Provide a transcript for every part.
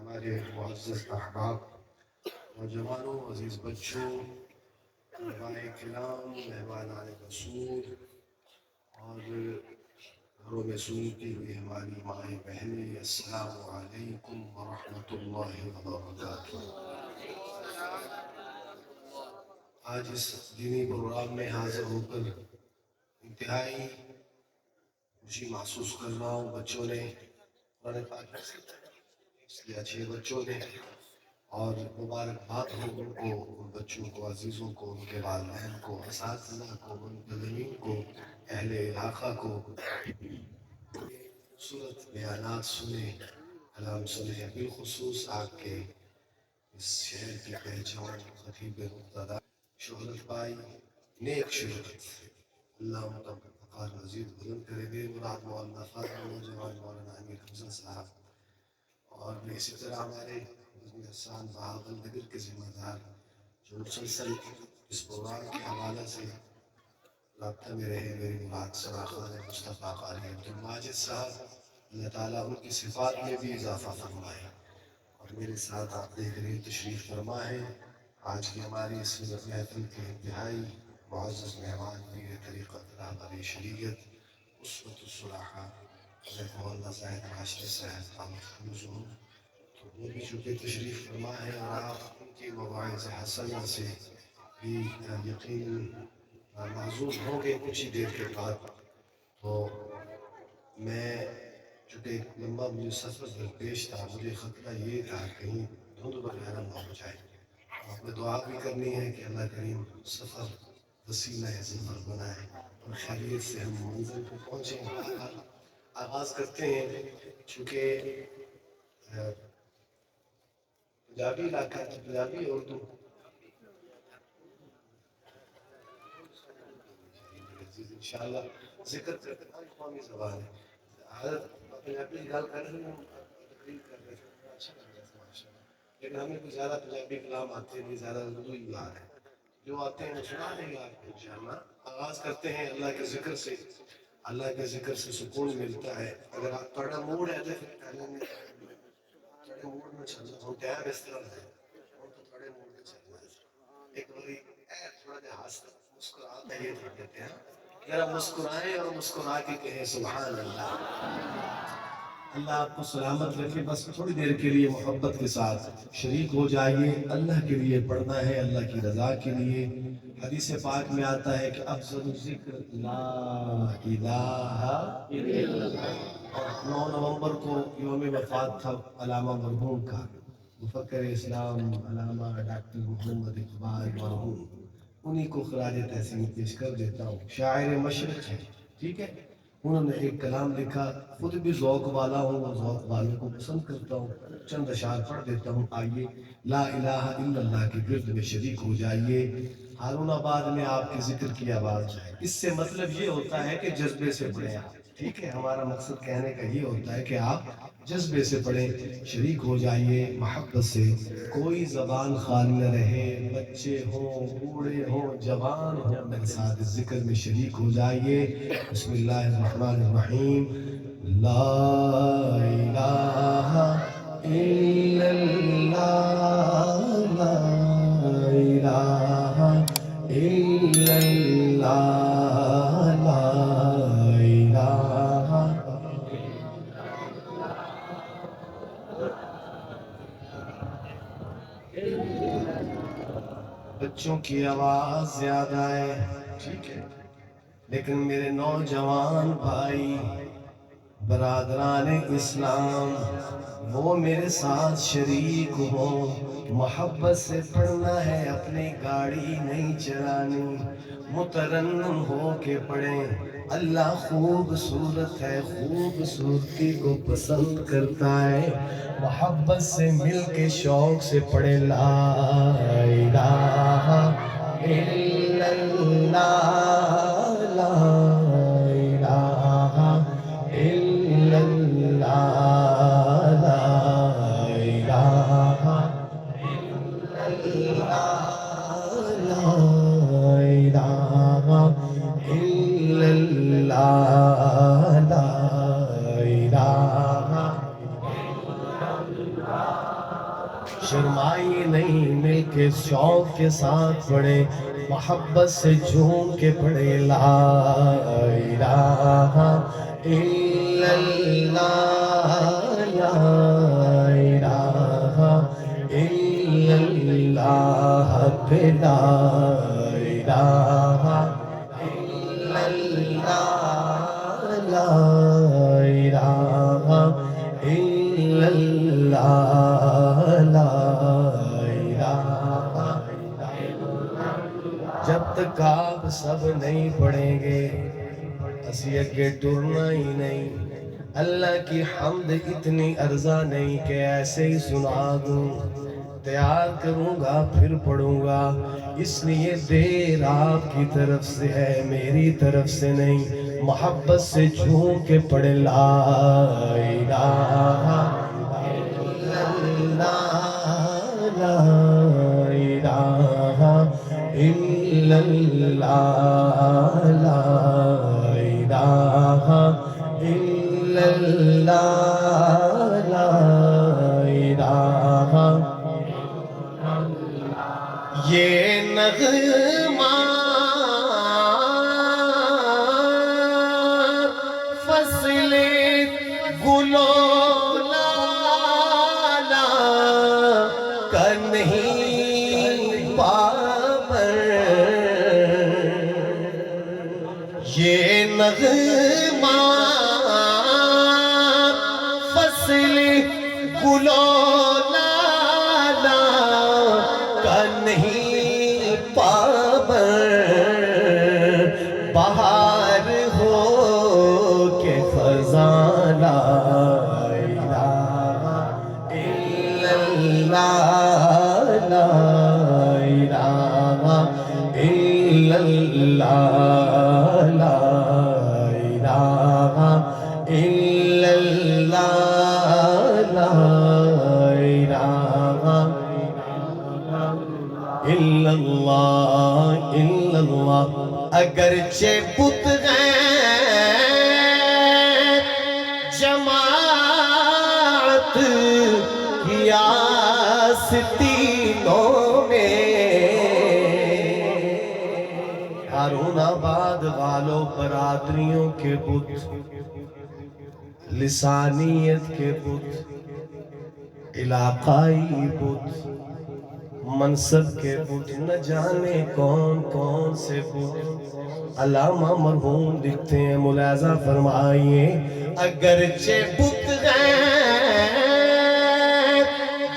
ہمارے معزز احباب، نوجوانوں، عزیز بچوں، علماء کرام، مہمانان رسول اور گھروں میں سنتی ہوئی ہماری مائیں بہنیں، السلام علیکم ورحمۃ اللہ وبرکاتہ۔ آج اس دینی پروگرام میں حاضر ہو کر انتہائی خوشی محسوس کر رہا ہوں۔ بچوں نے قرآن پاک اس لیے اچھے بچوں نے، اور مبارکباد ہو ان کو، ان بچوں کو، عزیزوں کو، ان کے والدین کو، اساتذہ کو، منتظمین کو، اہل علاقہ کو۔ خوبصورت بیانات سنے، کلام سنے، بالخصوص آپ کے اس شہر کی پہچان خطیب مقتدی شہرت پائی، نیک شہرت، اللہ ان کا وقار مزید بلند کرے دے۔ مراد مولانا خادم نوجوان مولانا امیر حمزہ صاحب، اور اسی طرح ہمارے حسان بہاول نگر کے ذمہ دار جو مسلسل اس پروگرام کے حوالے سے رابطہ میں رہے، میری مراد سرا خان مصطفیٰ قاری عبدالماجد صاحب، اللہ تعالیٰ ان کی صفات میں بھی اضافہ فرمائے۔ اور میرے ساتھ آپ دیکھ رہے تشریف فرما ہے آج کی ہماری اس محفل کے انتہائی معزز مہمان، پیر طریقت رہبر شریعت، اسوۃ الصلاحہ حضرت مولانا زاہد معاشرے صاحب خاموشوں، تو وہ بھی چونکہ تشریف فرما ہے، اور آپ ان کی مواعظ حسنہ سے بھی یقین معزول ہوں گے کچھ ہی دیر کے بعد۔ تو میں چونکہ ایک لمبا مجھے سفر درپیش تھا، مجھے خطرہ یہ تھا کہیں دھند وغیرہ نہ ہو جائے۔ آپ نے دعا بھی کرنی ہے کہ اللہ کریم سفر وسیلہ ظفر بنائے اور خیریت سے ہم منزل پہ پہنچیں۔ آغاز کرتے ہیں، چونکہ پنجابی علاقہ، پنجابی اردو انشاءاللہ ذکر کرتے ہیں، قومی زبان ہے۔ حضرت پنجابی گال کر رہے ہیں، تقریر کر رہے ہیں، اچھا لگ رہا ہے ماشاءاللہ، لیکن ہمیں کوئی زیادہ پنجابی کلام آتے نہیں، زیادہ اردو ہی آ رہے ہیں، جو آتے ہیں وہ سنا دیں گے آپ کو انشاءاللہ۔ آغاز کرتے ہیں اللہ کے ذکر سے، اللہ کے ذکر سے سکون ملتا ہے۔ اگر آپ تھوڑا موڈ ہے تو پھر پہلے میں تھوڑے موڈ میں چلنا ہوں، ٹائم اس طرح ہے اور تو تھوڑے موڈ میں چلنا ہے۔ ایک باری تھوڑا جہاں ہنستا مسکراتا یہ کر دیتے ہیں، ذرا مسکرائیں اور مسکرا کے کہیں سبحان اللہ۔ اللہ آپ کو سلامت رکھے۔ بس تھوڑی دیر کے لیے محبت کے ساتھ شریک ہو جائیے، اللہ کے لیے پڑھنا ہے، اللہ کی رضا کے لیے۔ حدیث پاک میں آتا ہے کہ افضل الذکر لا الہ الا اللہ۔ اور 9 نومبر کو یوم وفات تھا علامہ مرحوم کا، مفکر اسلام علامہ ڈاکٹر محمد اقبال مرحوم، انہی کو خراج تحسین پیش کر دیتا ہوں۔ شاعر مشرق ہے، ٹھیک ہے۔ انہوں نے ایک کلام لکھا، خود بھی ذوق والا ہوں اور ذوق والوں کو پسند کرتا ہوں، چند اشعار پڑھ دیتا ہوں۔ آئیے لا الہ الا اللہ کے گرد میں شریک ہو جائیے۔ ہارون آباد میں آپ کے ذکر کی آواز جائے، اس سے مطلب یہ ہوتا ہے کہ جذبے سے پڑھیں آپ، ٹھیک ہے۔ ہمارا مقصد کہنے کا یہ ہوتا ہے کہ آپ جذبے سے پڑھیں، شریک ہو جائیے محبت سے۔ کوئی زبان خالی نہ رہے، بچے ہوں، بوڑھے ہوں، جوان ہوں، میرے ساتھ اس ذکر میں شریک ہو جائیے۔ بسم اللہ الرحمن الرحیم۔ لا الہ الا اللہ، لا الہ الا اللہ، لا الہ۔ بچوں کی آواز زیادہ ہے، ٹھیک ہے، لیکن میرے نوجوان بھائی برادران اسلام وہ میرے ساتھ شریک ہو، محبت سے پڑھنا ہے، اپنی گاڑی نہیں چلانی، مترنم ہو کے پڑھیں۔ اللہ خوبصورت ہے، خوبصورتی کو پسند کرتا ہے، محبت سے مل کے شوق سے پڑھے لا الہ الا اللہ، لا الہ الا اللہ، لا الہ الا اللہ، لا الہ الا اللہ، لا الہ الا اللہ۔ شرمائیے نہیں، مل کے شوق کے ساتھ پڑھے، محبت سے جھوم کے پڑھے، لا الہ الا اللہ، لا الہ الا اللہ، لا الہ الا اللہ، لا الہ الا اللہ، لا الہ۔ جب تک آپ سب نہیں پڑھیں گے اسی اگے ٹرنا ہی نہیں۔ اللہ کی حمد اتنی ارزا نہیں کہ ایسے ہی سنا دوں، تیار کروں گا پھر پڑھوں گا، اس لیے دیر آپ کی طرف سے ہے، میری طرف سے نہیں۔ محبت سے جھوم کے پڑھے، لا الہ الا اللہ، لا الہ الا اللہ، لا الہ الا اللہ، لا الہ۔ یہ نغمہ فصل گل و لالا کا نہیں پابر، یہ نغمہ فصل گل و لالا کا نہیں پابر، بہار ہو کے خزاں، لا الہ الا اللہ، لا الہ الا اللہ، لا الہ الا اللہ، لا الہ الا اللہ، الا اللہ۔ اگرچہ بت ہیں جماعت کی آستینوں میں، ہارون آباد والوں برادریوں کے بت، لسانیت کے بت، علاقائی بت، منصب کے بت، نہ جانے کون کون سے بت۔ علامہ مرحوم لکھتے ہیں، ملاحظہ فرمائیے، اگرچہ بت ہیں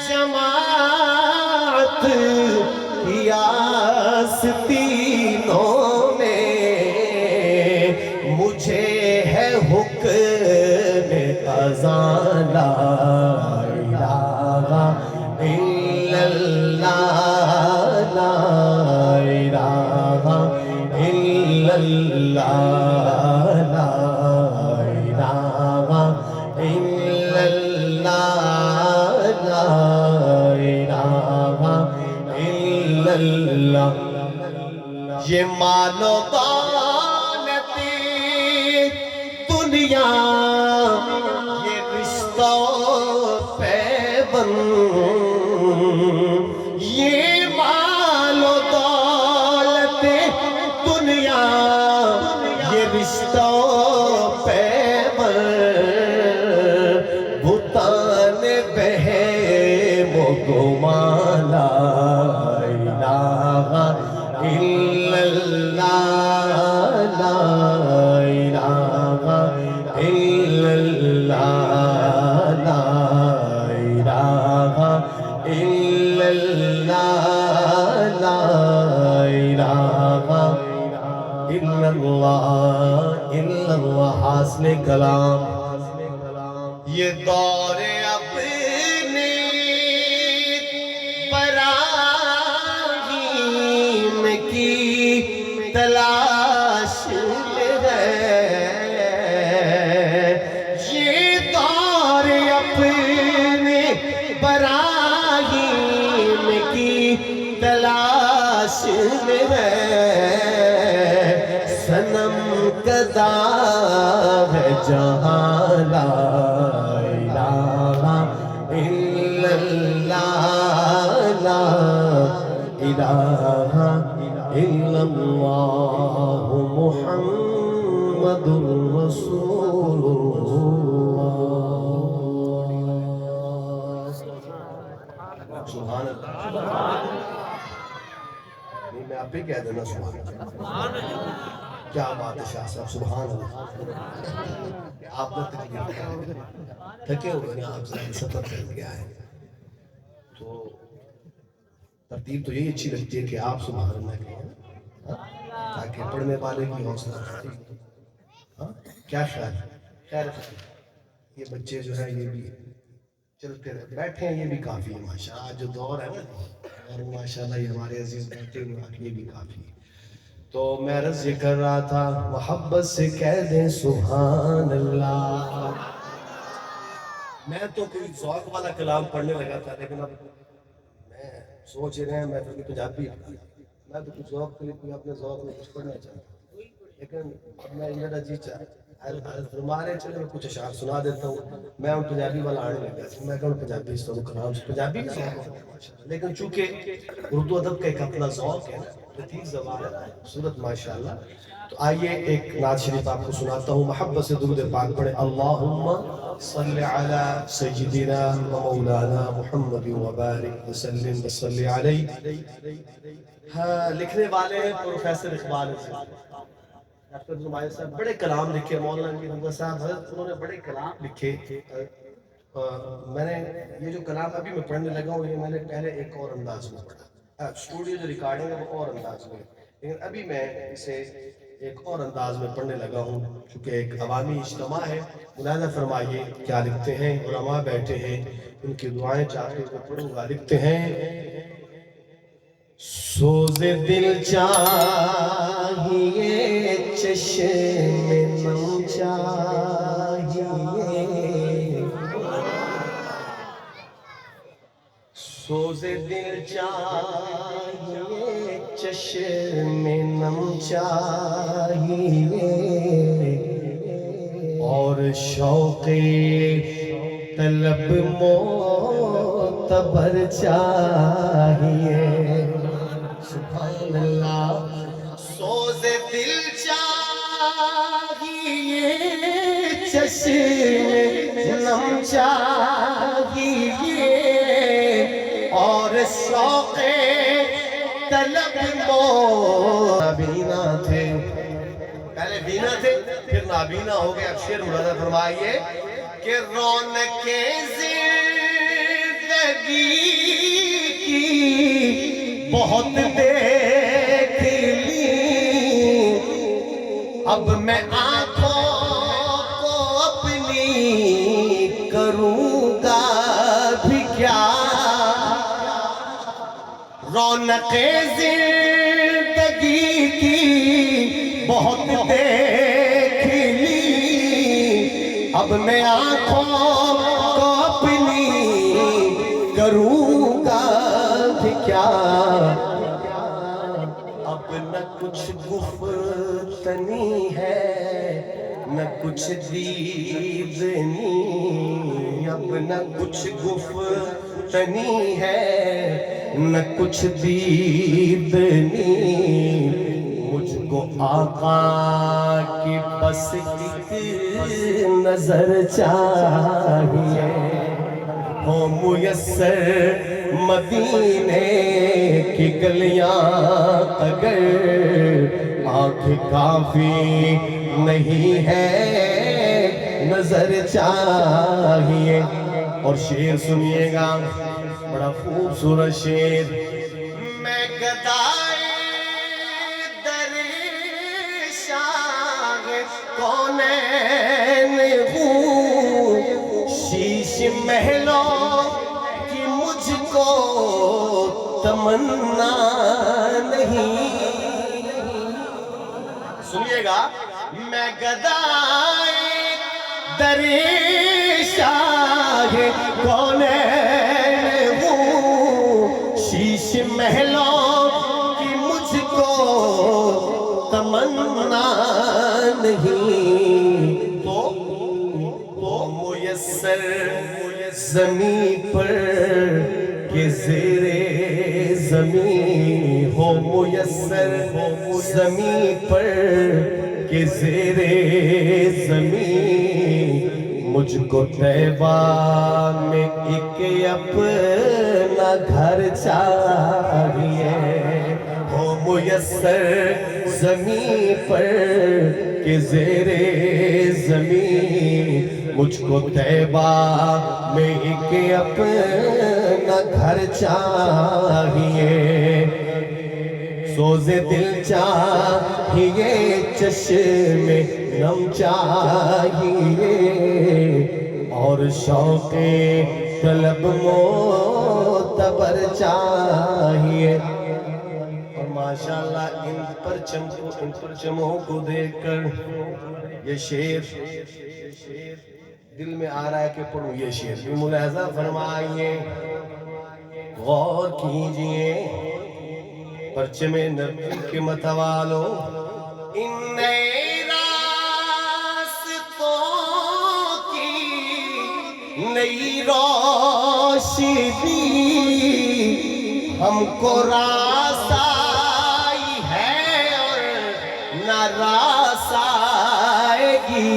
جماعت کی آستینوں میں، مجھے ہے حکم اذان، لا الہ الا اللہ، لا الہ الا اللہ، لا الہ الا اللہ، لا الہ الا اللہ۔ یہ مال و دولت دنیا، یہ رشتہ پیوند، یہ مال و دولت دنیا، یہ رشتہ پیوند، بتان بہم و گمان، لا الہ الا اللہ، لا الہ الا اللہ، لا الہ الا اللہ، لا الہ الا اللہ، الا اللہ۔ حاصل کلام یہ دور اپنے براہیم کی تلاش میں ہے، یہ دور اپنے براہیم کی تلاش میں ہے، صنم کدا ہے جہاں، لا الہ الا اللہ، الہ الا اللہ محمد رسول اللہ. سبحان اللہ. نہیں میں آپ ہی کہہ دینا سبحان اللہ. کیا بات ہے شاہ صاحب, سبحان اللہ. آپ نے تکلیف کیا تھکے ہوئے نا, آپ سے سفر کر کے آئے, تو ترتیب تو یہی اچھی لگتی ہے کہ آپ سبحان اللہ کہیں تاکہ پڑھنے والے کی حوصلہ افزائی ہو. کیا خیال ہے؟ خیر یہ بچے جو ہیں یہ بھی چلتے رہے بیٹھے ہیں, یہ بھی کافی ہے ماشاء اللہ. آج جو دور ہے نا, اور ماشاء اللہ یہ ہمارے عزیز بیٹھے ہوئے, یہ بھی کافی ہے. تو میں عرض یہ کر رہا تھا, محبت سے کہہ دیں سبحان اللہ. میں تو کوئی ذوق والا کلام پڑھنے لگا تھا, لیکن اب میں سوچ رہے ہیں میں پھر پنجابی, میں تو کچھ ذوق کے لیے اپنے ذوق میں کچھ پڑھنا چاہتا ہوں, لیکن اب میں میرا جی ہمارے چلے میں کچھ اشعار سنا دیتا ہوں. میں ان پنجابی والا آنے لگا, میں کہوں پنجابی اس طرح کلام پنجابی بھی ذوق, لیکن چونکہ اردو ادب کا ایک اپنا ذوق ہے, لطیف زبان ہے, خوبصورت ماشاء اللہ. تو آئیے ایک نعت شریف آپ کو سناتا ہوں, محبت سے درود پاک پڑھے. اللہم صلی علی سیدنا و مولانا محمد وبارک وسلم وصلی علیہ. ہاں, لکھنے والے ہیں پروفیسر اقبال ڈاکٹر زمائر صاحب, بڑے کلام لکھے. مولانا امیر حمزہ صاحب حضرت, انہوں نے بڑے کلام لکھے. میں نے یہ جو کلام ابھی میں پڑھنے لگا ہوں, یہ میں نے پہلے ایک اور انداز میں پڑھا. اسٹوڈیو جو ریکارڈنگ ہے وہ اور انداز میں, لیکن ابھی میں اسے ایک اور انداز میں پڑھنے لگا ہوں, چونکہ ایک عوامی اجتماع ہے. ملاحظہ فرمائیے کیا لکھتے ہیں, علماء بیٹھے ہیں, ان کی دعائیں چاہتے ہوئے پڑھوں گا. لکھتے ہیں, سوز دل چاہیے چشم نم چاہیے, سوز دل چاہیے چشم نم چاہیے, اور شوق طلب معتبر چاہیے. سبحان اللہ. سوز دل چاہیے چشم نم چاہیے, اور شوق طلب نابینا تھے, پہلے بینا تھے پھر نابینا ہو گئے. اب شعر ملاحظہ فرمائیے کہ رونق زندگی کی بہت دیکھ لی, اب میں آنکھوں کو اپنی کروں گا بھی کیا. رونق زندگی کی بہت دیکھ لی, اب میں آنکھوں کو اپنی کروں گا بھی کیا. اب نہ کچھ گفتنی ہے نہ کچھ دیدنی, اب نہ کچھ گفتنی ہے نہ کچھ دیدنی. مجھ کو آقا کی بس ایک نظر چاہیے, ہو میسر مدینے کی گلیاں اگر آنکھ کافی نہیں ہے نظر چاہیے. اور شعر سنیے گا, بڑا خوبصورت شعر. میں گدائے در شاہ کونین ہوں, شیش محلوں کی مجھ کو تمنا نہیں. سنیے گا, میں گدائے در شاہ کونین ہوں, شیش محلوں کی مجھ کو تمنا نہیں. تو میسر زمین پر کہ زیر زمین ہو میسر زمین پر کہ زیر زمین مجھ کو طیبہ میں ایک اپنا گھر چاہیے ہو میسر زمین پر کہ زیر زمین مجھ کو طیبہ میں ایک اپنا گھر چاہیے سوز دل چاہیے چشم نم چاہیے اور شوق طلب معتبر چاہیے اور ماشاءاللہ ان پرچموں کو دیکھ کر یہ شعر دل میں آ رہا ہے کہ پڑھوں یہ شعر بھی ملاحظہ فرمائیے غور کیجئے پرچم نبی کے متوالو ان نئے راستوں کی نئی روشنی ہم کو راسائی ہے اور نہ راسائے گی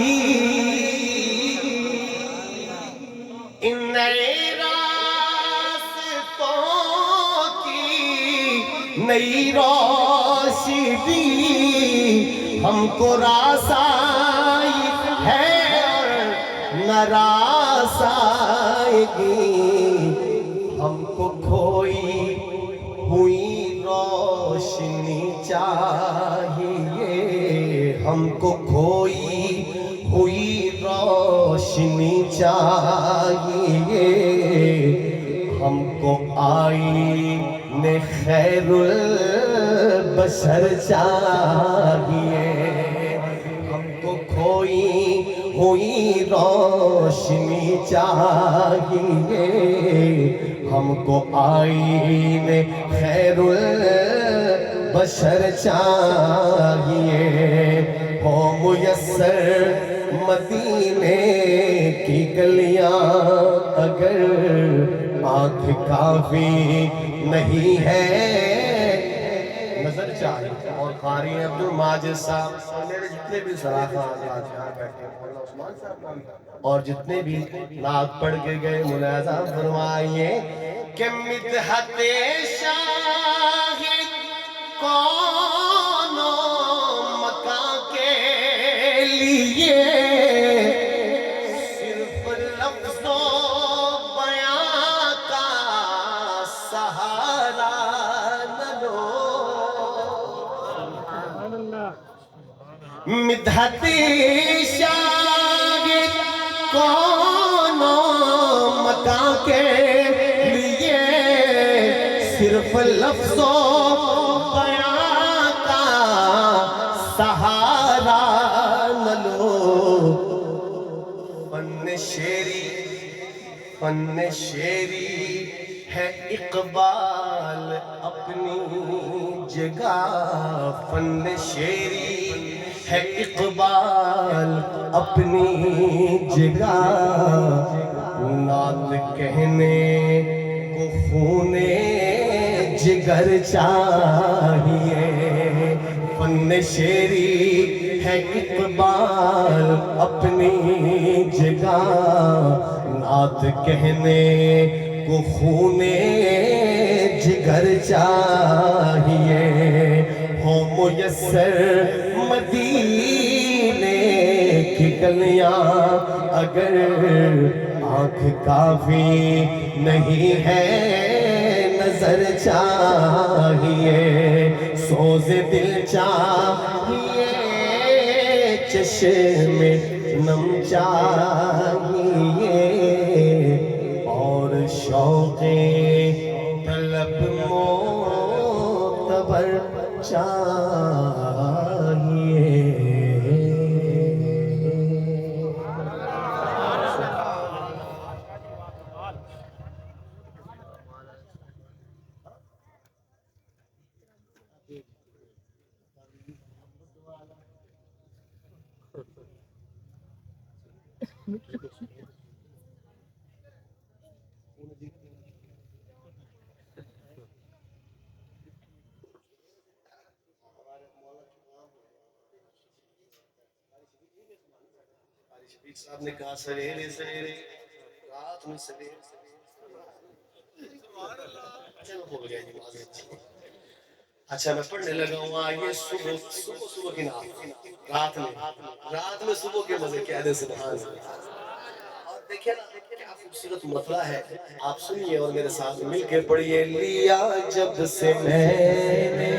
ان نئے نئی روشنی ہم کو راسائی ہے اور نہ راسائے گی ہم کو کھوئی ہوئی روشنی چاہیے ہم کو کھوئی ہوئی روشنی چاہیے ہم کو آئین خیر البشر چاہیے ہم کو کھوئی ہوئی روشنی چاہیے ہم کو آئین خیر البشر چاہیے ہو میسر مدینے کی گلیاں اگر آنکھ کافی نہیں ہے نظر چاہیے اور قاری عبد الماجد صاحب میرے جتنے بھی صراحہ آزاد یہاں بیٹھے مولانا عثمان صاحب اور جتنے بھی نعت پڑھ کے گئے ملاحظہ فرمائیے کہ مدحت شاہد کون مکان کے لیے صرف لفظ و بیان کا سہارا نہ لو مدحت شاہد کون مکان کے لیے صرف لفظ و بیان کا سہارا نہ لو فن شیری ہے اقبال اپنی جگہ فن شیری ہے اقبال اپنی جگہ نعت کہنے کو خون جگر چاہیے فن شیری ہے اقبال اپنی جگہ نعت کہنے کو خون جگر چاہیے ہو میسر مدینے کی گلیاں اگر آنکھ کافی نہیں ہے نظر چاہیے سوز دل چاہیے چشم نم چاہیے اور شوق طلب معتبر چاہیے ایک صاحب نے کہا سویرے سویرے رات میں سویرے اچھا میں بھول گیا جی معذرت۔ اچھا میں پڑھنے لگا ہوں آئیے صبح صبح صبح کی نعت رات میں صبح کے مزے کیا دے سبحان اللہ۔ اور دیکھیں نا کیا خوبصورت مسئلہ ہے، آپ سنیے اور میرے ساتھ مل کے پڑھیے۔ لیا جب سے میں نے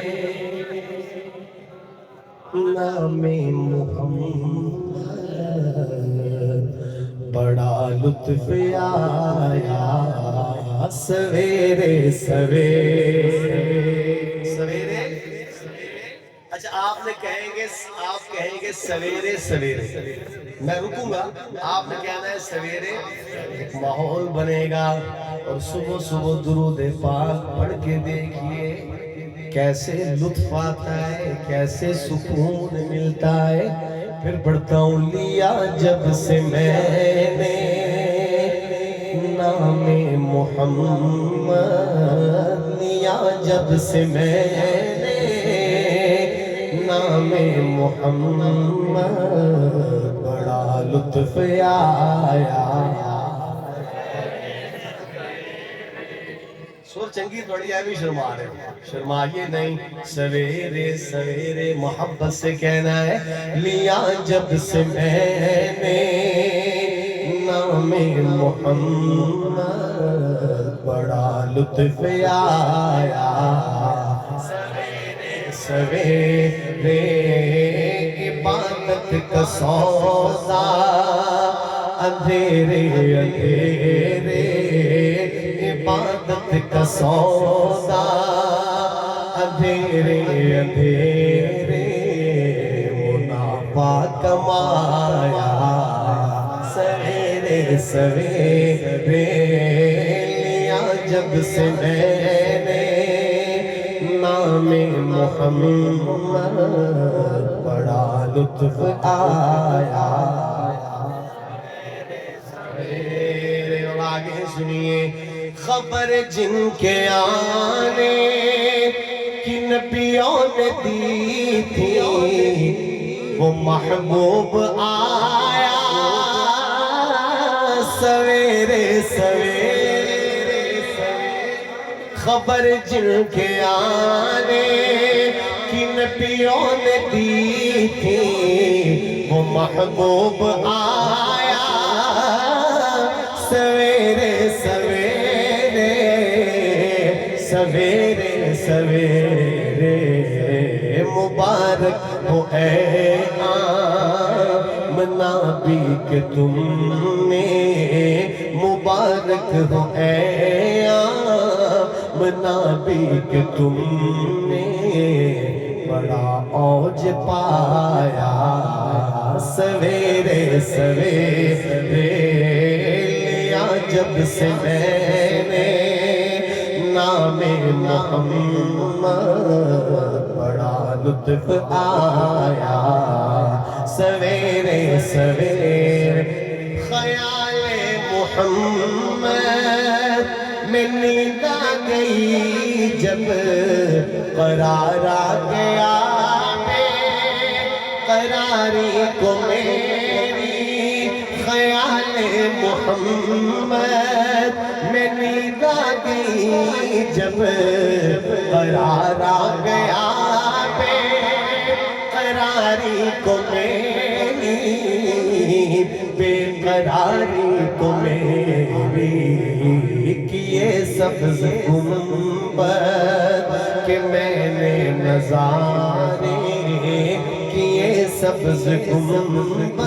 نام محمد بڑا لطف آیا سویرے سویرے سویرے۔ اچھا آپ کہیں گے سویرے سویرے، میں رکوں گا، آپ نے کہنا ہے سویرے، ایک ماحول بنے گا اور صبح صبح درود پاک پڑھ کے دیکھیے کیسے لطف آتا ہے، کیسے سکون ملتا ہے۔ پھر پڑھتا ہوں لیا جب سے میں نے نام محمد، لیا جب سے میں نے نام محمد بڑا لطف آیا۔ سور چنگی تھوڑی ہے بھی شرما رہے ہیں، شرمائیے نہیں۔ سویرے سویرے محبت سے کہنا ہے لیا جب سے میں نے نام محمد بڑا لطف آیا سویرے سویرے عبادت کا سودا اندھیرے اندھیرے عبادت کا سودا اندھیرے اندھیرے منافع کمایا سویرے سویرے لیا جب سے میں نے نام محمد بڑا لطف آیا۔ اور آگے سنیے خبر جن کے آنے کی نبیوں نے دی تھی وہ محبوب آیا سویرے سویرے، خبر جن کے آنے کی نبیوں نے دی تھی وہ محبوب آیا سویرے سویرے سویرے سویرے مبارک ہو اے آمنہ بھی کہ تم نے، مبارک ہو اے آمنہ بھی کہ تم نے بڑا اوج پایا سویرے سویرے جب سے میں نے نام محمد بڑا لطف آیا سویرے سویرے خیال محمد میں نیند آ گئی جب قرار آ گیا قراری کو میری خیال محمد میں نیند آ گئی جب قرار آ گیا بے قراری کو میری، بے قراری کو میری کیے سبز گنبد کہ میں نے نظارے کیے سبز گنبد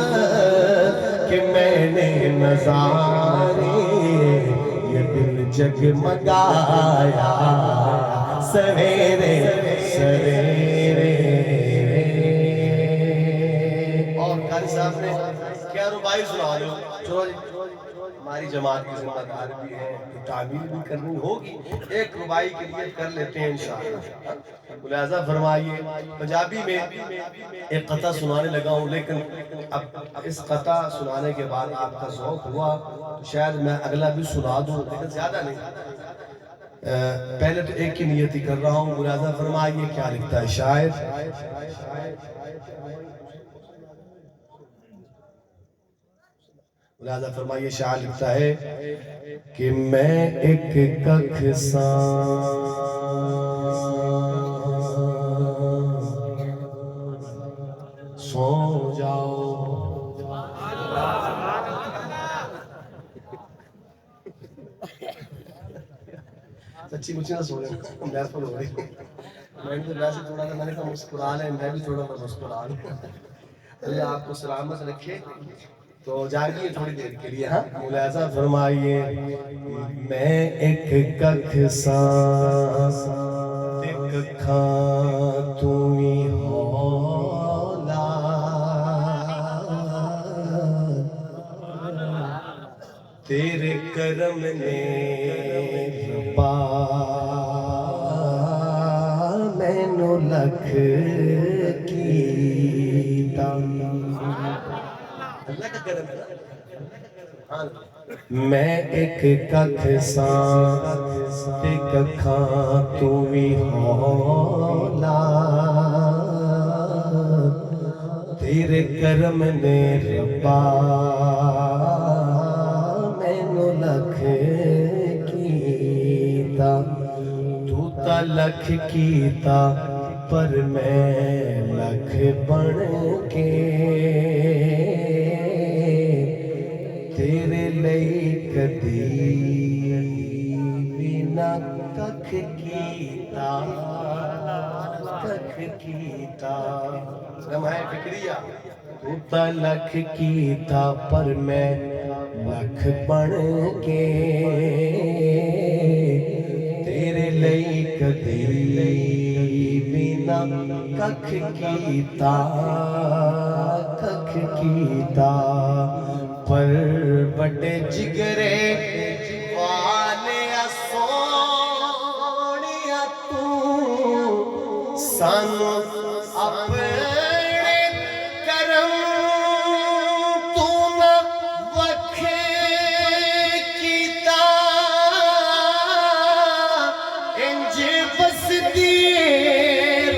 کہ میں نے نظارے یہ دل جگمگایا سویرے سویرے۔ اور قاری صاحب نے کیا ربائی سنا لو، چلو جی ہماری جماعت کی ذمہ دار بھی ہے تو تعبیر بھی کرنی ہوگی، ایک ربائی کے لیے کر لیتے ہیں انشاءاللہ۔ لہذا فرمائیے پنجابی میں ایک قطعہ سنانے لگا ہوں، لیکن اب اس قطعہ سنانے کے بعد آپ کا ذوق ہوا تو شاید میں اگلا بھی سنا دوں، لیکن زیادہ نہیں، پہلے تو ایک کی نیت ہی کر رہا ہوں۔ لہذا فرمائیے کیا لکھتا ہے شاعر، لہذا فرمائیے شاعر لکھتا ہے کہ میں ایک ککھ سو جاؤ. سچی مجھے نہ سو رہے محفل ہو رہی. میں نے تو ویسے تھوڑا سا میں نے کہا مسکرا لیں, میں بھی تھوڑا سا مسکرا لوں. اللہ آپ کو سلامت رکھے. تو جاگیے تھوڑی دیر کے لیے. ہاں ملاحظہ فرمائیے میں ایک ککھ سانس ککھاں تمہیں ہولا تیرے کرم نے ربا مینو لکھ کیتا. اللہ کا کرم ہے. میں ایک ککھ سانس تے ککھاں تو وی ہولا تیرے کرم نے ربا مینو لکھ کیتا. تو تا لکھ کیتا پر میں لکھ بن کے تیرے لئی کدی بھی نہ ککھ کیتا. ککھ کیتا لمحہ فکریہ. تو تا لکھ کیتا پر میں لکھ بن کے تیرے لئی کدی بھی نہ ککھ کیتا. ککھ کیتا پر بڑے جگرے والیا سونیا تو سانو اپنے کرم تو نہ وکھ کیتا. انج بس دی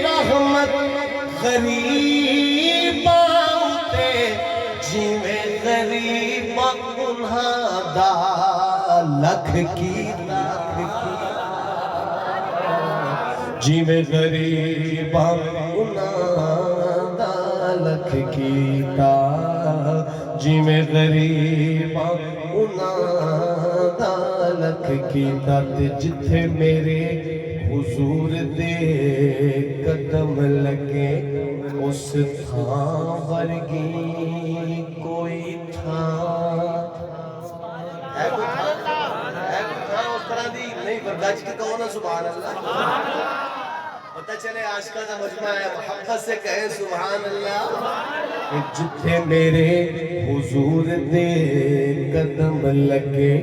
رحمت غریباں تے جویں غریباں انہاں دا لکھ کیتا. جویں غریباں انہاں دا لکھ کیتا. جویں غریباں انہاں دا لکھ کیتا. تے جتھے میرے حضور دے قدم لگے اس تھاں ورگی کوئی تھاں ہے. کوئی تھاں اس طرح دی نہیں. برداشت کی کہو نا سبحان اللہ. پتہ چلے عاشقاں دا مجمع ہے, محبت سے کہے سبحان اللہ. جتھے میرے حضور دے قدم لگے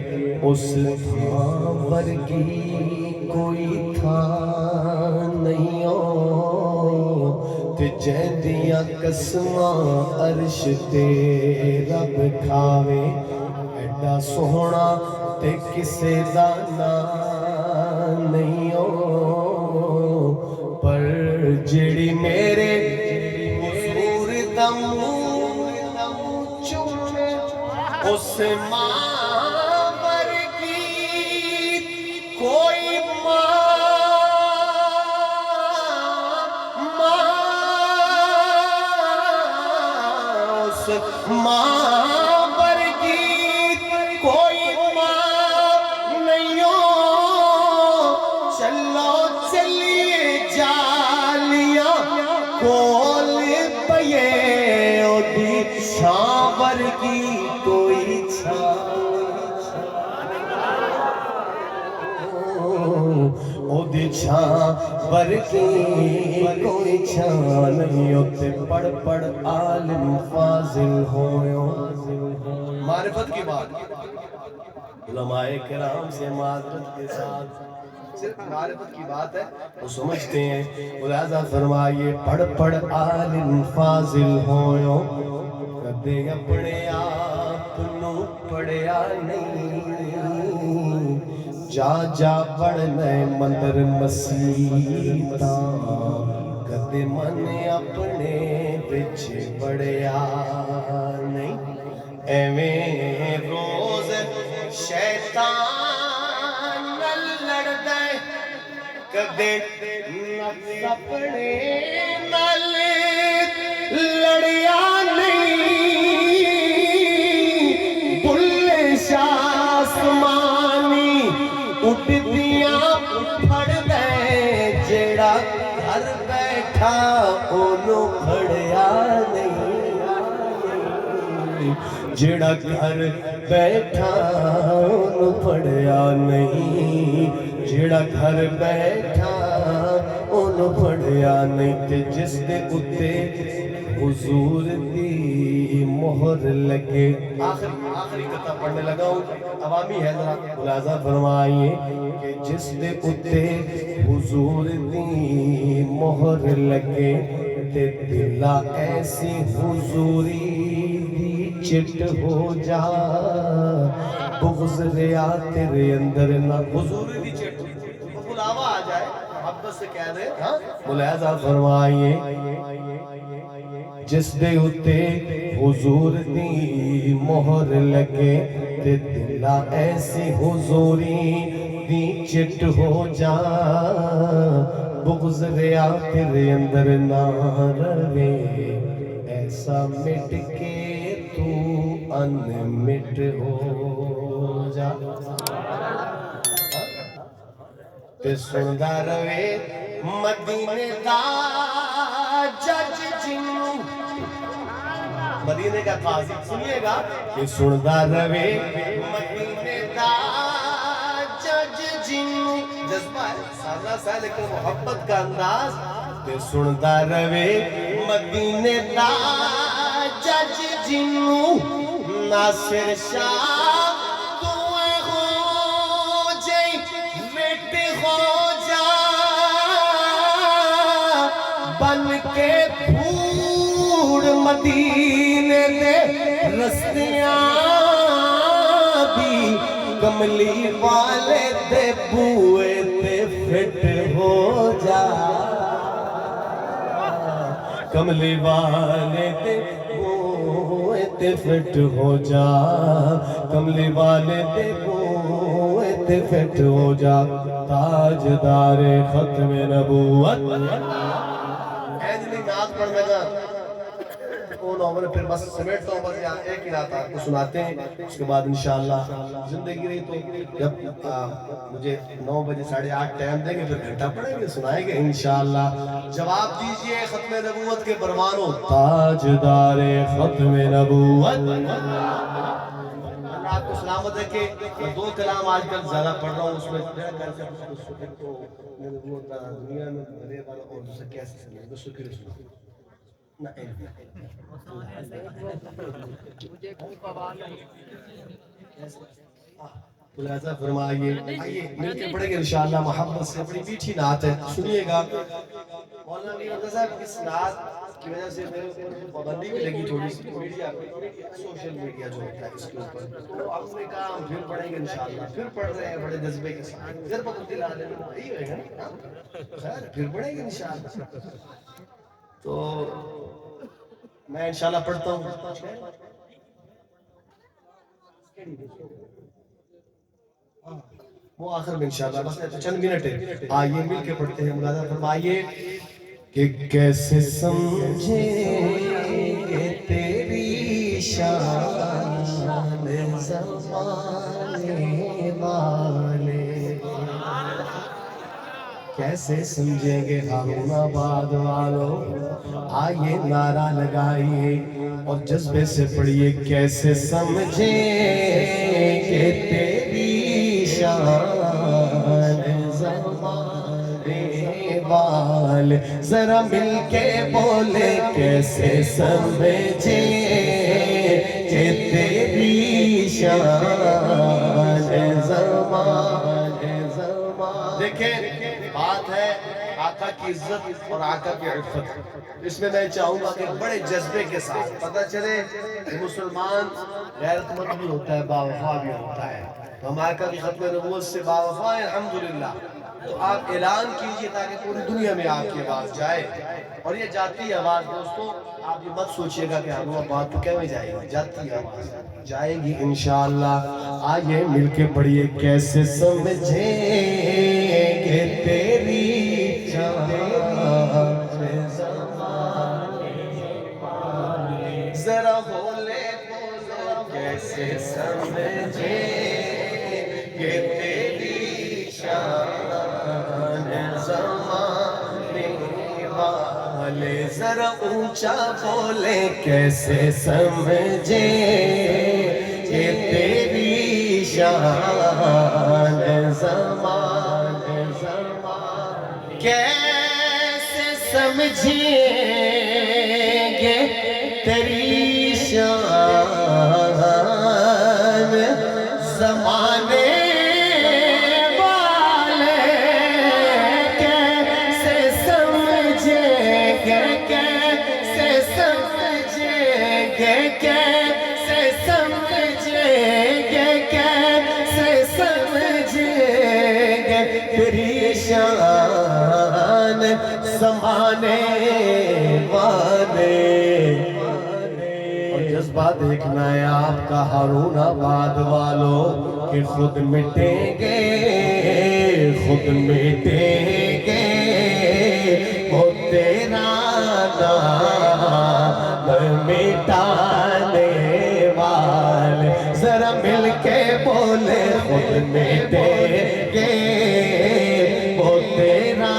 اس تھاں ورگی کوئی تھاں نہیں ہو. تے جہدیاں قسماں عرش تے رب کھاوے ایڈا سوہنا تے کسے دا نام نہیں ہو. پر جڑی میرے حضور دا منہ چومے اس ماں ورگی کوئی ماں ورگی کوئی ماں نہیں ہو. چلو چلیے جالیاں کول پیے اودی چھاں ورگی کوئی چھاں. اودی چھاں ورگی کوئی چھاں نہیں ہو. تے پڑھ پڑھ عالم فاضل ہویو. معرفت کی بات علماء کرام سے معذرت کے ساتھ صرف معرفت کی بات ہے وہ سمجھتے ہیں. لہذا فرمائیے پڑھ پڑھ عالم فاضل ہویو کدے اپنے آپ نو پڑھیا نہیں. جا جا پڑھنے مندر مسیتاں کدے من اپنے وچ بڑھیا نہیں. ایویں روز شیطان نال لڑدا ہے کدے نفس اپنے نال لڑیا نہیں بلے آسمانی اڈدیاں پھڑ دے جیڑا گھر بیٹھا اونوں پھڑیا نہیں جیڑا گھر بیٹھا اونوں پھڑیا نہیں جیڑا گھر بیٹھا اونوں پھڑیا نہیں تے جس دے اُتے حضور دی مہر لگے آخری قطعہ پڑھنے لگا ہوں عوامی ہے ذرا ملاحظہ فرمائیے کہ جس دے اُتے حضور دی مہر لگے تے دلا ایسی حضوری دی چٹ ہو جا بغض ریا تیرے اندر نہ حضوری دی چٹ بلاوا آ جائے محبت سے کہہ دے ملاحظہ فرمائیے جس دے اُتے حضور دی مہر لگے تے دلا ایسی حضوری دی چٹ ہو جا بغض ریا تیرے اندر نہ روے ایسا مٹ کے تو ان مٹ ہو جا تے سندا روے مدینے دا جج جنوں مدینے کا قاضی سنیے گا کہ سندا روے مدینے دا جج جنوں جذبہ ہے سادہ سا لیکن محبت کا انداز کہ سندا روے مدینے دا جج جنوں ناصر شاہ دوئے ہو جائی ویٹ ہو جا بن کے پھوڑ مدینے دے رستیاں بھی کملی والے دے بوئے تے فٹ ہو جا کملی والے دے بوئے تے فٹ ہو جا کملی والے دے بوئے تے فٹ ہو جا تاجدار ختم نبوت نعت پڑھ لگا وہ نومر پھر بس سمیٹتا ہوں بس یہاں ایک ہی نعت آپ کو سناتے ہیں اس کے بعد انشاءاللہ زندگی رہی تو جب مجھے 9 بجے 8:30 ٹائم دیں گے پھر گھنٹہ پڑھیں گے سنائیں گے انشاءاللہ جواب دیجئے ختم نبوت کے پروانوں تاجدار ختم نبوت آپ کو سلامت ہے کہ 2 کلام آج کل زیادہ پڑھ رہا ہوں اس میں دنیا میں بھرے والا اور دوسرا کیسے سمجھے بس شکر سنو ملاحظہ فرمائیے آئیے مل کے پڑھیں گے انشاءاللہ محبت سے بڑی میٹھی نعت ہے سنیے گا مولانا امیر حمزہ صاحب اس نعت کی وجہ سے میرے اوپر پابندی بھی لگی تھوڑی سی میڈیا سوشل میڈیا جو ہوتا ہے اس کے اوپر تو ہم نے کہا ہم پھر پڑھیں گے انشاءاللہ پھر پڑھ رہے ہیں بڑے جذبے کے ساتھ ادھر پر دل آ جائے یہی ہوئے گا نا خیر پھر پڑھیں گے انشاءاللہ تو میں انشاءاللہ پڑھتا ہوں وہ آخر میں انشاءاللہ بس چند منٹ ہے آئیے مل کے پڑھتے ہیں ملاحظہ فرمائیے کہ کیسے سمجھے تیری شان زمانے والے کیسے سمجھیں گے ہارون آباد والوں آئیے نعرہ لگائیے اور جذبے سے پڑھیے کیسے سمجھیں کہ تیری شان زمانے والے ذرا مل کے بولے کیسے سمجھیں کہ تیری شان زمانے دیکھیں بات ہے آقا کی عزت اور آقا کی عفت اس میں میں چاہوں گا کہ بڑے جذبے کے ساتھ پتہ چلے کہ مسلمان غیرت مند بھی ہوتا ہے باوفا بھی ہوتا ہے تو ہم آقا کی ختم نبوت سے باوفا ہیں الحمدللہ تو آپ اعلان کیجئے تاکہ پوری دنیا میں آپ کی آواز جائے اور یہ جاتی آواز دوستوں آپ یہ مت سوچئے گا کہ ہم وہ بات تو کہہ میں جائے گا جاتی آواز جائے گی انشاءاللہ. آئیے مل کے پڑھیے. کیسے سمجھیں گے تیری جان ذرا بولے بولو کیسے سمجھیں گے تیری شان زمانے والے ذرا اونچا بولے کیسے سمجھیں گے تیری شان زمانے کیسے سمجھیں گے تیری شان زمانے والے کیسے سمجھیں گے کیسے سمجھیں گے کیسے سمجھیں گے کیسے سمجھیں گے تیری شان زمانے والے. جذبہ دیکھنا ہے آپ کا ہارون آباد والوں کہ خود مٹیں گے خود مٹیں گے وہ تیرا نام مٹانے والے ذرا مل کے بولے خود مٹیں گے وہ تیرا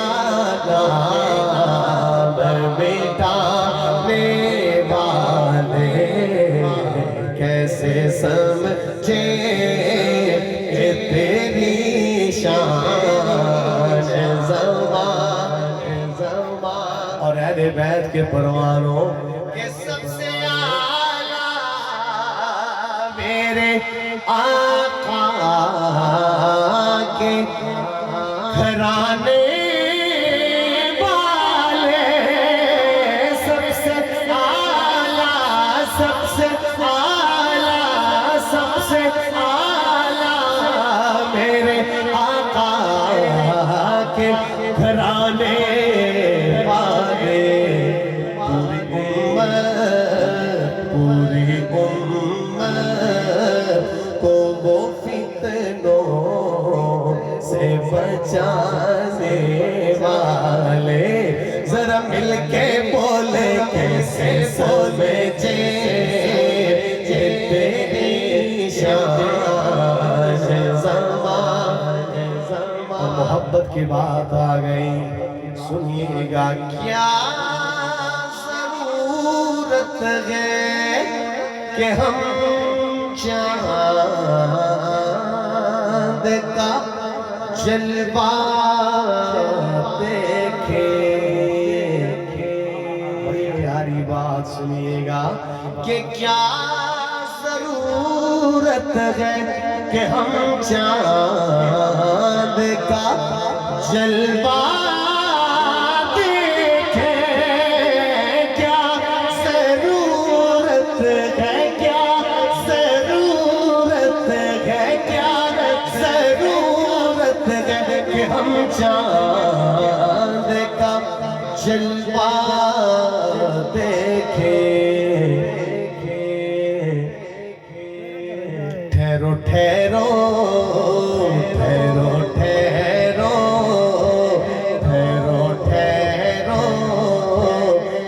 نام مٹانے والے کیسے سمجھیں کہ تیری شان زمان اور اہل بیت کے پروانوں کہ سب سے اعلیٰ میرے آقا کے گھرانے گھرانے والے پوری امت کو وہ فتنوں سے بچانے والے ذرا مل کے بولے کیسے سمجھیں کہ تیری شان زمان محبت کی بات آ گئی. سنیے گا کیا ضرورت ہے کہ ہم چاند کا جلوہ دیکھیں. بڑی پیاری بات سنیے گا کہ کیا ضرورت ہے کہ ہم چاند کا جلوہ دیکھیں. کیا ضرورت ہے کیا ضرورت ہے کیا ضرورت ہے کہ ہم چاند کا جلوہ دیکھیں. ٹھہرو ٹھہرو ٹھہرو ٹھہرو ٹھہرو ٹھہرو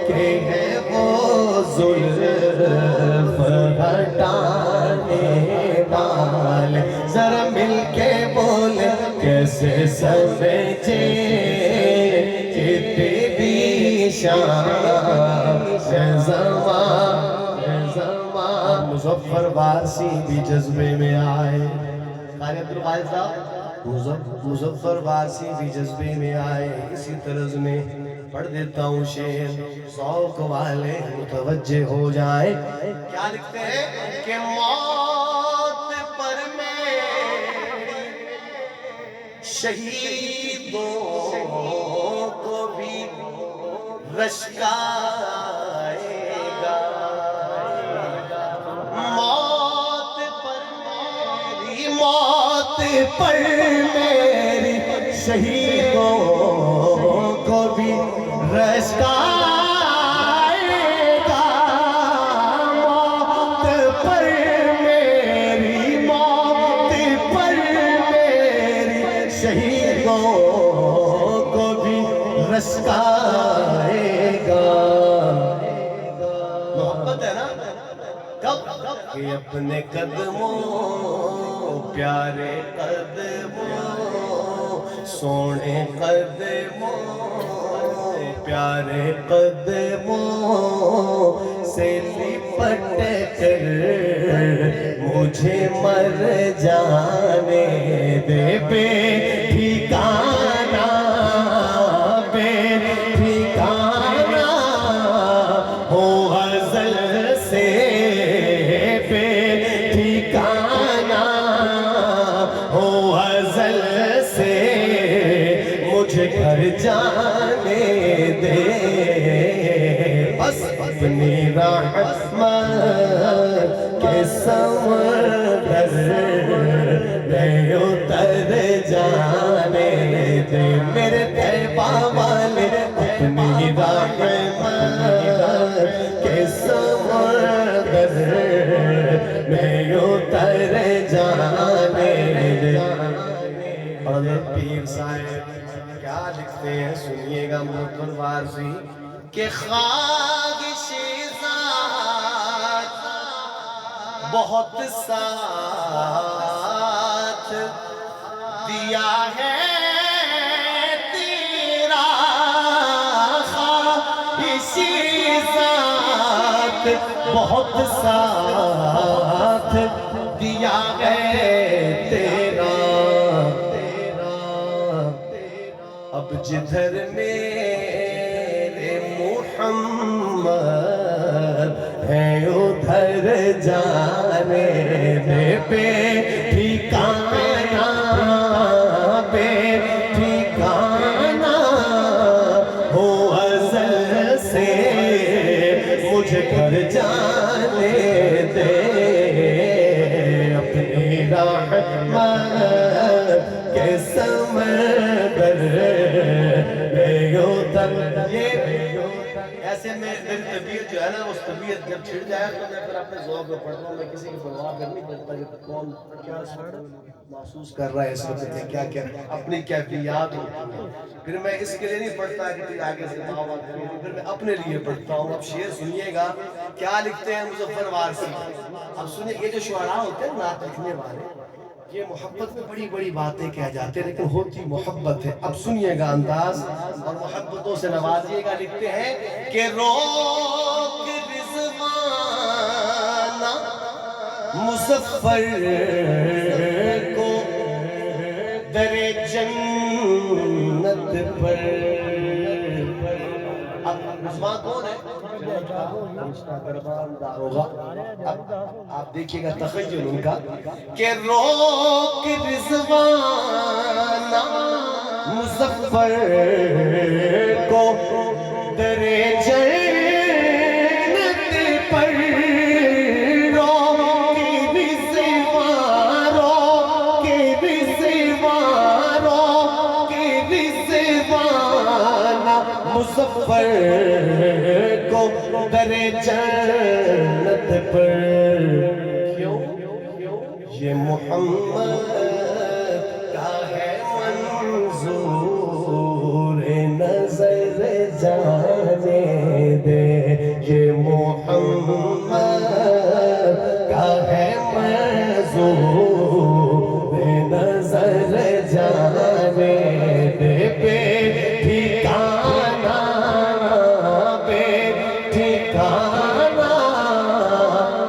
کہ ہے وہ زلف ہٹانے والے ذرا مل کے بولے کیسے سمجھیں کہ تیری شان زمان مظفر وارسی بھی جذبے میں آئے. قاری عبدالقادر صاحب مظفر وارسی بھی جذبے میں آئے. اسی طرز میں پڑھ دیتا ہوں شعر ذوق والے متوجہ ہو جائیں. کیا لکھتے ہیں کہ موت پر میری شہیدوں کو بھی رشک آئے گا. موت پر میری شہیدوں کو بھی رشک آئے گا. موت پر شہیدوں کو بھی رسکائے گا. محبت ہے نا. کب کہ اپنے قدموں پیارے قدموں سونے قدموں پیارے قدموں سے لپٹ کر مجھے مر جانے دے. بے ٹھکانہ بے ٹھکانہ ہو ازل سے بے ٹھکانہ ہو ازل سے مجھے گھر جانے دے. بس اپنی رحمت کے سمندر میں اتر جانے دے. میرے طیبہ والے اپنی رحمت کے سمندر میں اتر جانے دے. حضرت پیر صاحب کیا لکھتے ہیں سنیے گا مطلب وارسی کہ خواہش ذات بہت ساتھ دیا ہے تیرا. خواہش ذات بہت ساتھ دیا ہے تیرا. اب جدھر میرے محمد ہے ادھر جانے دے. بے ٹھکانہ بے ٹھکانہ ہو ازل سے مجھے گھر جانے دے. اپنی رحمت کے سمندر میں اتر. ایسے میں میری طبیعت جو ہے نا اس طبیعت جب چھڑ جائے تو میں پھر اپنے ذوق میں پڑھتا ہوں. میں کسی کی پرواہ کرنی پڑتا کہ کون کیا محسوس کر رہا ہے اس وقت میں کیا کیا اپنی کیفیات ہوتی ہیں. پھر میں اس کے لیے نہیں پڑھتا کہ تیرے آگے سے پھر میں اپنے لیے پڑھتا ہوں. اب شعر سنیے گا کیا لکھتے ہیں مظفر وارسی. اب سنیے یہ جو شعراء ہوتے ہیں نعت لکھنے والے یہ محبت میں بڑی بڑی باتیں کہہ جاتے ہیں لیکن ہوتی محبت ہے. اب سنیے گا انداز اور محبتوں سے نوازیے گا. لکھتے ہیں کہ روک رضوانہ مظفر کو در جنت پر. اب رضوان کون ہے؟ آپ دیکھئے گا تخیل ان کا کہ روک رضوانہ مظفر کو در جنت پر. روک رضوان روک رضوان روک رضوان مظفر کو در جنت پر. کیوں یہ محمد کا ہے منظور نظر جانے دے. یہ محمد کا ہے منظور نظر جانے دے. بے ٹھکانہ بے ٹھکانہ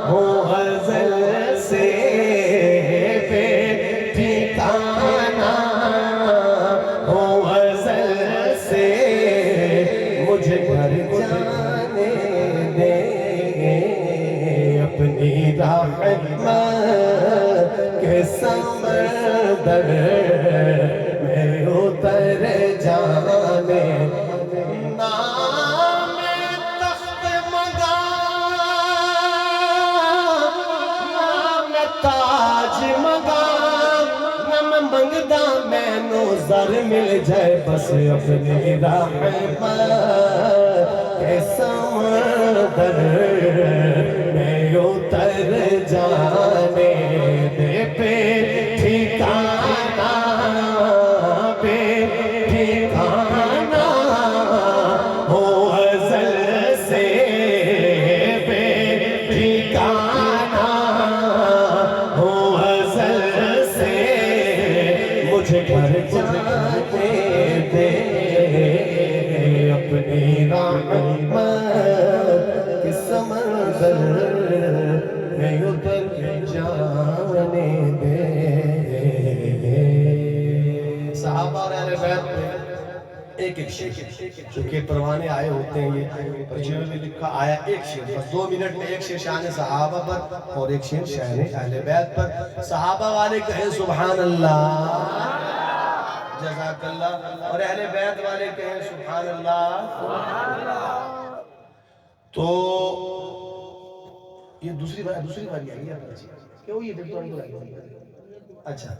ہو ازل سے بے ٹھکانہ ہو ازل سے مجھے گھر جانے دے. اپنی رحمت کے سمندر میں اتر جانے. نام تخت منگا نام تاج منگا نام منگدا میں نو زر مل جائے. بس اپنی رحمت کے سمندر میں اتر جانے دے. بے ٹھکانہ مجھے گھر جانے دے اپنی رحمت کے سمندر میں اتر جانے دے. صحابہ اور اہل بیت ایک شعر چونکہ پروانے آئے ہوتے ہیں یہ پرچیوں میں لکھا آیا ایک شعر بس 2 منٹ میں ایک شعر شان صحابہ پر اور ایک شعر شان اہل بیت پر. صحابہ والے کہیں سبحان اللہ جزاک اللہ اور اہل بیت والے کہیں سبحان اللہ. تو یہ دوسری باری آئی ہے کیوں یہ دیکھ تو اچھا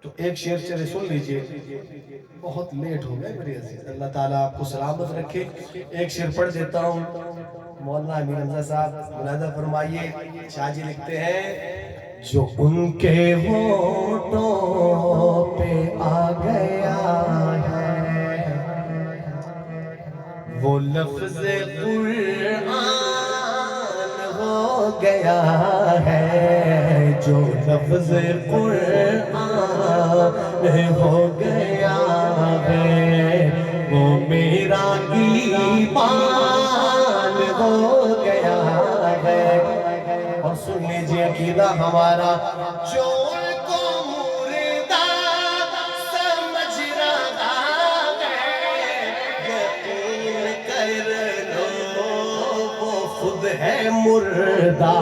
تو ایک شعر چلے سن لیجئے بہت لیٹ ہو گئے میرے عزیز. اللہ تعالیٰ آپ کو سلامت رکھے. ایک شعر پڑھ دیتا ہوں. مولانا امین حمزہ صاحب ملاحظہ فرمائیے. شاہ جی لکھتے ہیں جو ان کے ہونٹوں پہ آ گیا ہے وہ لفظ قرآن ہو گیا ہے. جو لفظ قرآن ہو گیا ہے وہ میرا ایمان ہو گیا ہے. اور سن لیجئے عقیدہ ہمارا جو ان کو مردہ سمجھ رہا ہے یقین کر لو وہ خود ہے مردہ.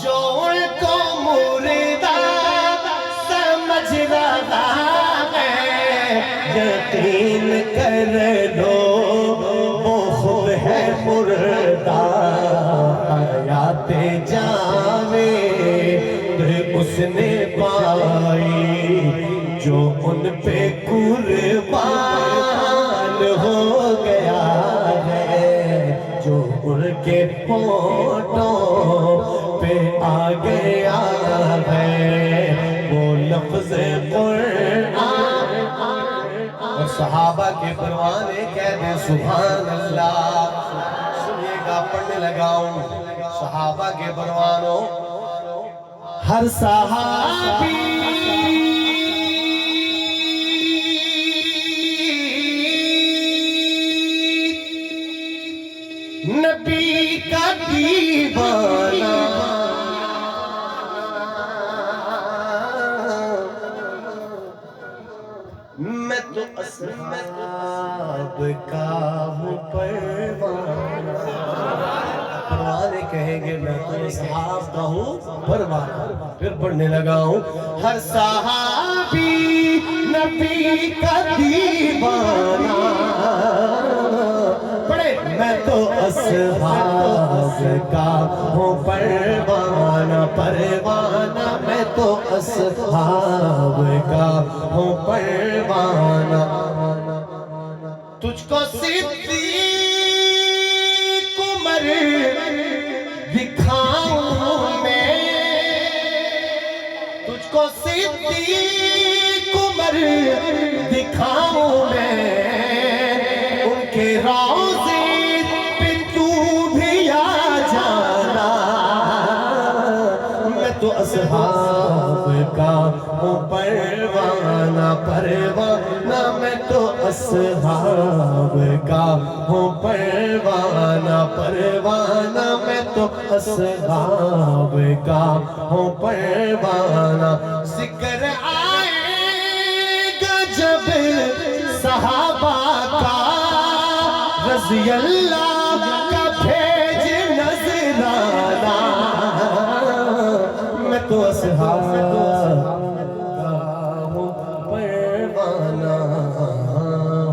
جو ان کو مردہ سمجھ رہا ہے یقین کر لو وہ خود ہے مردہ. حیات جاوید اس نے پائی جو ان پہ قربان ہو گیا ہے. جو ان کے ہونٹوں پہ آ گیا ہے وہ لفظ قرآن. اور صحابہ کے پروانے کہتے سبحان اللہ. سنیے گا پڑھنے لگاؤں. صحابہ کے پروانوں ہر صحابی نبی کا دیوانہ میں تو اصحاب کا ہوں پروانہ. پروانے کہیں گے میں تو اصحاب کا ہوں پروانہ. پھر پڑھنے لگا ہوں ہر صحابی نبی کا دیوانہ. پڑھے میں تو اصحاب کا ہوں پروانہ پروانہ. میں تو اصحاب کا ہوں پروانہ. تجھ کو صدیق عمر دکھاؤں میں تجھ کو صدیق عمر دکھاؤں میں ان کے روضے پہ تو بھی آ جانا. میں تو اصحاب کا ہوں پروانہ پروانہ. میں تو اصحاب کا ہوں پروانہ پروانہ. میں تو اصحاب کا ہوں پروانہ. ذکر آئے گا جب صحابہ کا رضی اللہ کا بھیج نظرانہ. میں تو اصحاب کا ہوں پروانہ.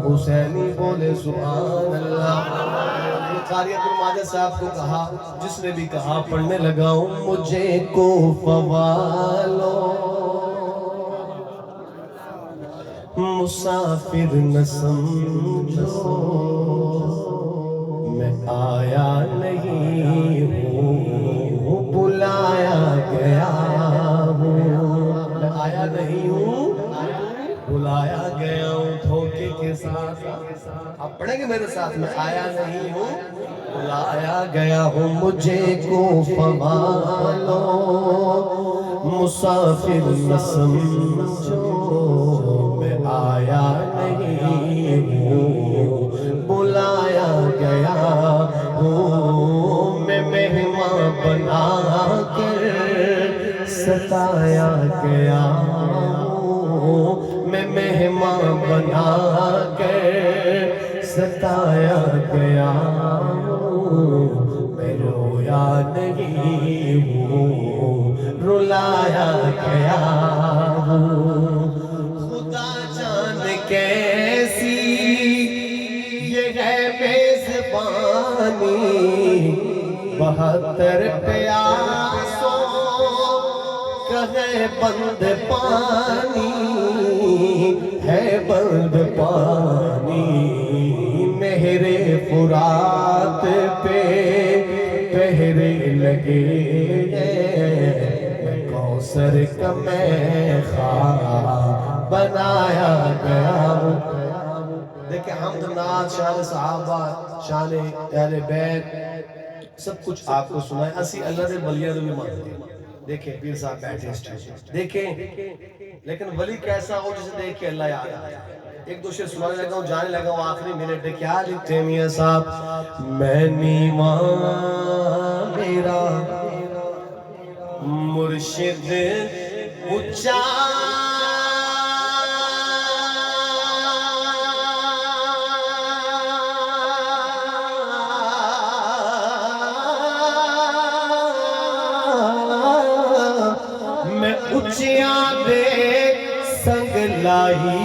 حسینی بولے سبحان اللہ. قاریت الماجد صاحب کو کہا جس نے بھی کہا پڑھنے لگا ہوں مجھے کوفہ والوں مسافر نہ سمجھو میں آیا نہیں ہوں بلایا گیا ہوں. میں آیا نہیں ہوں بلایا گیا ہوں. دھوکے کے ساتھ آپ پڑھیں گے میرے ساتھ. میں آیا نہیں ہوں بلایا گیا ہوں. مجھے کوفہ والوں مسافر نہ سمجھو میں آیا نہیں ہوں، بلایا گیا ہوں، میں مہمان بنا کر ستایا گیا ہوں، میں مہمان بنا کر ستایا گیا ہوں، میں رویا نہیں ہوں، رلایا گیا ہوں۔ خدا جان کیسی یہ ہے میزبانی، 72 پیاسوں کا ہے بند پانی، ہے بند پانی، مہر فرات پہ پہرے لگے ہیں، کوثر کا میں خواہ بنایا گیا ہوں۔ دیکھیں حمد نعت شان صحابہ، شان اہل بیت، سب کچھ آپ کو سنائے، اسی اللہ دے ولیاں دے بھی مانتے ہیں۔ دیکھیں پیر صاحب بیٹھے اس ٹائم، دیکھیں لیکن ولی کیسا ہو جسے دیکھ کے اللہ یاد آ جائے۔ ایک دو شعر سنانے لگا ہوں، جانے لگا ہوں، آخری منٹ ہے، کیا لکھتے ہیں میاں صاحب؟ میں نیواں میرا مرشد اچا میں اچیاں دے سنگ لائی،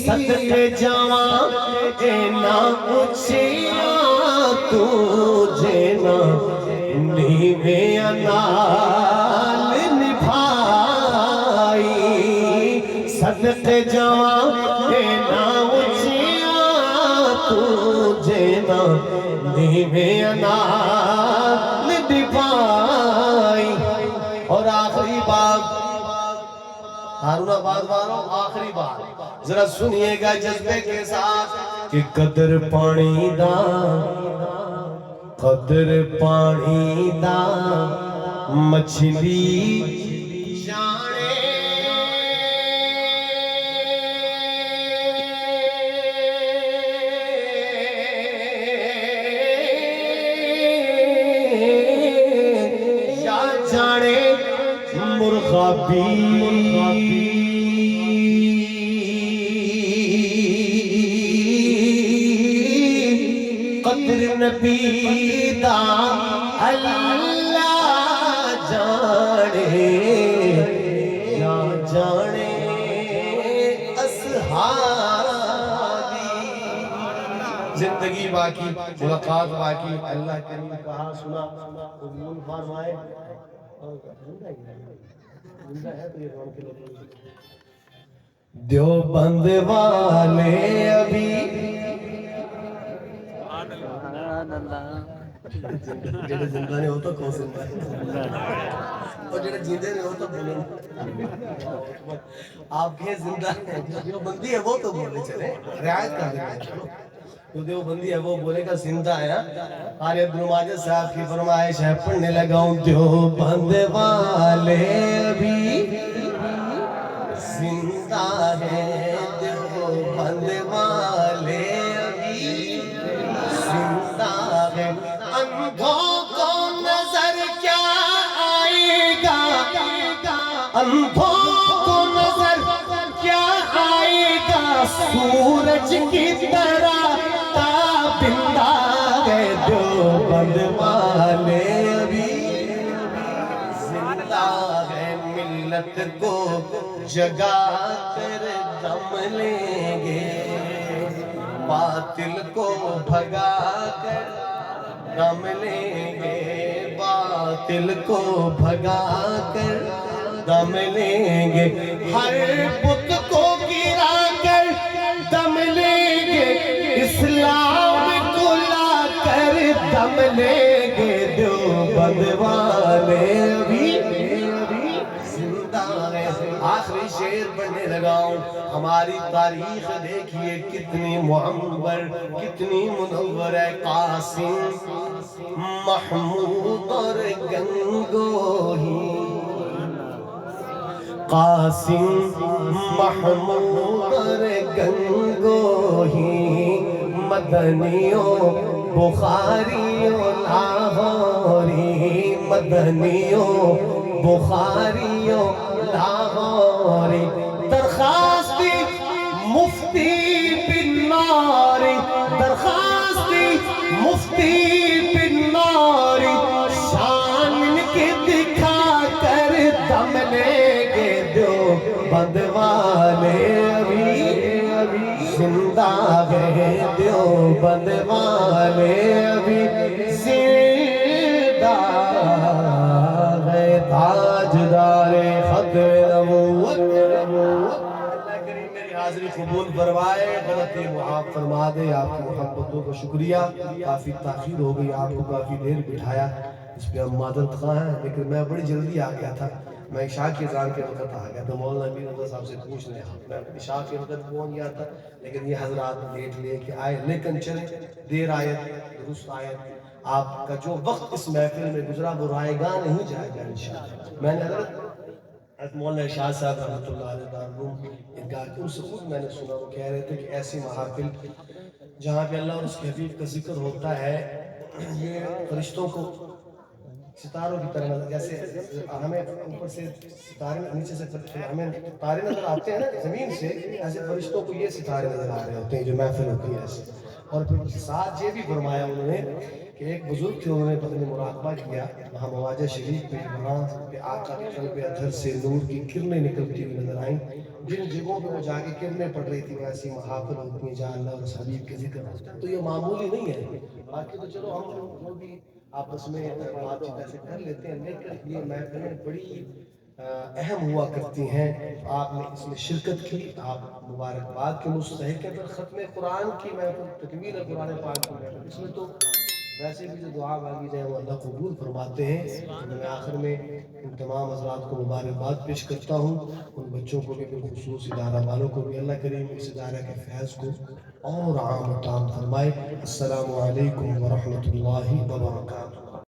صدقے جاواں اینا اچیاں تجھے نا نیویں نال نبھائی، صدقے جاواں اینا اچیاں تجھے نا نیویں نال نبھائی۔ اور آخری بات ہارون آباد والوں، آخری بات ذرا سنیے گا جذبے کے ساتھ کہ قدر پانی دا، قدر پانی دا مچھلی جانے، یا جانے مرغا بھی قدر نبی دا اللہ جانے، یا جانے اصحابی۔ زندگی باقی، ملاقات باقی، اللہ کریم کہا سنا قبول فرمائے۔ دیوبند والے ابھی جڑے زندہ نہیں ہوتا کون زندہ ہے، اور جڑے جیندے نہیں ہوتا بولن۔ آپ کے زندہ ہیں، جو بندی ہے وہ تو بولنے چلے، رعایت کر دیتے ہیں، جو دیوبندی ہے وہ بولے گا زندہ ہے۔ قاری عبد الماجد صاحب کی فرمائش ہے، پڑھنے لگا ہوں دیوبند والے ابھی زندہ ہے، دیوبند والے ابھی زندہ ہے، اندھوں کو نظر کیا آئے گا، اندھوں کو نظر کیا آئے گا، سورج کی طرح تابندہ ہے، دیوبند والے ابھی زندہ ہے، ملت کو جگا کر دم لیں گے، باطل کو بھگا کر دم لیں گے، باطل کو بھگا کر دم لیں گے، ہر بت کو گرا کر دم لیں گے، اسلام کو لا کر دم لیں گے، دیوبند والے ابھی زندہ ہے۔ آخری شعر پڑھنے لگا ہوں. ہماری تاریخ دیکھیے کتنی معمر کتنی منور ہے. قاسم محمود اور گنگوہی، قاسم محمود اور گنگوہی، مدنیوں بخاریوں لاہوری، مدنیوں بخاریوں لاہوری. درخواستی مفتی بناری، درخواستی مفتی بناری، شان ان کے دکھا کر دم لے کے دو بند والے ابھی زندہ ہے، دیو بند والے ابھی زندہ ہے. تاجدار ختم نبوت. اللہ کریم میری حاضری قبول فرمائے، غلطی معاف فرما دے. آپ کی محبتوں کا شکریہ. کافی تاخیر ہو گئی، آپ کو کافی دیر بٹھایا، اس پہ ہم معذرت خواہ ہیں، لیکن میں بڑی جلدی آ گیا تھا. میں عشاء کی اذان کے وقت آ گیا تھا. مولانا امین اللہ صاحب سے پوچھ لیں، میں عشاء کے وقت پہنچ گیا تھا، لیکن یہ حضرات لیٹ لے کے آئے. لیکن چلے دیر آئے درست آئے. آپ کا جو وقت اس محفل میں گزرا وہ رائے گاہ نہیں جائے گا انشاءاللہ. میں نے حضرت مولانا شاہ صاحب رحمۃ اللہ علیہ دارالعلوم ادگار کے ان سے خود میں نے سنا، وہ کہہ رہے تھے کہ ایسی محافل جہاں پہ اللہ اور اس کے حبیب کا ذکر ہوتا ہے، یہ فرشتوں کو ستاروں کی طرح نظر، جیسے ہمیں اوپر سے ستارے نیچے سے ہمیں تارے نظر آتے ہیں نا زمین سے، ایسے فرشتوں کو یہ ستارے نظر آ رہے ہوتے ہیں جو محفل ہوتی ہے ایسے. اور پھر ساتھ یہ بھی فرمایا انہوں نے کہ ایک بزرگ تھے، انہوں نے اپنے مراقبہ کیا وہاں مواجہ شریف میں، وہاں پہ آقا کے قلب اطہر سے نور کی کرنیں نکلتی ہوئی نظر آئیں. جن جگہوں پہ وہ جا کے کرنیں پڑ رہی تھی ویسی محافل ہوتی ہیں جہاں اللہ اور اس حبیب کے ذکر ہوتا ہے. تو یہ معمولی نہیں ہے. باقی تو چلو ہم لوگ بھی آپس میں بات چیت ایسے کر لیتے ہیں، لیکن یہ محفلیں بڑی اہم ہوا کرتی ہیں. آپ نے اس میں شرکت کی، آپ مبارکباد کے مستحق ہیں. پھر ختم قرآن کی محفل، تکمیل قرآن پاک کی محفل، اس میں تو ویسے بھی جو دعا مانگی جائے وہ اللہ قبول فرماتے ہیں. میں آخر میں ان تمام حضرات کو مبارکباد پیش کرتا ہوں، ان بچوں کو بھی بالخصوص ادارہ والوں کو بھی. اللہ کریم اس ادارہ کے فیض کو اور عام و تام فرمائے. السلام علیکم ورحمۃ اللہ وبرکاتہ.